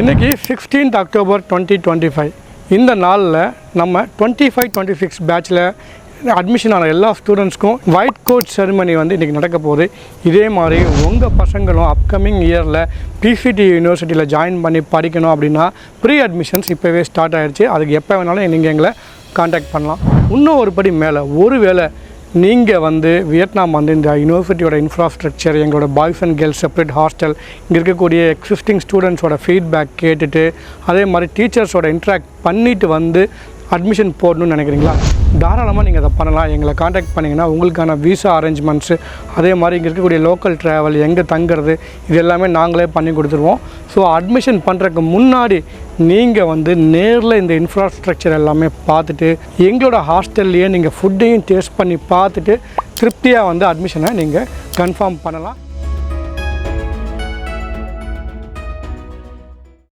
இன்றைக்கி 16th October 2025 இந்த நாளில் நம்ம 25-26 பேட்சில் அட்மிஷன் ஆன எல்லா ஸ்டூடெண்ட்ஸ்க்கும் ஒயிட் கோட் செரிமனி வந்து இன்றைக்கி நடக்க போகுது. இதே மாதிரி உங்கள் பசங்களும் அப்கமிங் இயரில் பிசிடி யூனிவர்சிட்டியில் ஜாயின் பண்ணி படிக்கணும் அப்படின்னா ப்ரீ அட்மிஷன்ஸ் இப்போவே ஸ்டார்ட் ஆகிடுச்சு. அதுக்கு எப்போ வேணாலும் நீங்கள் எங்களை காண்டாக்ட் பண்ணலாம். இன்னும் ஒரு படி மேலே, ஒருவேளை நீங்கள் வந்து வியட்நாம் வந்து இந்த யூனிவர்சிட்டியோட இன்ஃப்ராஸ்ட்ரக்சர், எங்களோட boys and girls separate hostel, இங்கே இருக்கக்கூடிய எக்ஸிஸ்டிங் ஸ்டூடெண்ட்ஸோட ஃபீட்பேக் கேட்டுட்டு அதே மாதிரி டீச்சர்ஸோட இன்ட்ராக்ட் பண்ணிவிட்டு வந்து அட்மிஷன் போடணும்னு நினைக்கிறீங்களா? தாராளமாக நீங்கள் அதை பண்ணலாம். எங்களை காண்டாக்ட் பண்ணிங்கன்னா உங்களுக்கான விசா அரேஞ்ச்மெண்ட்ஸு, அதே மாதிரி இங்கே இருக்கக்கூடிய லோக்கல் ட்ராவல், எங்கே தங்குறது, இது எல்லாமே நாங்களே பண்ணி கொடுத்துருவோம். ஸோ அட்மிஷன் பண்ணுறதுக்கு முன்னாடி நீங்கள் வந்து நேரில் இந்த இன்ஃப்ராஸ்ட்ரக்சர் எல்லாமே பார்த்துட்டு எங்களோட ஹாஸ்டல்லையே நீங்கள் ஃபுட்டையும் டேஸ்ட் பண்ணி பார்த்துட்டு திருப்தியாக வந்து அட்மிஷனை நீங்கள் கன்ஃபார்ம் பண்ணலாம்.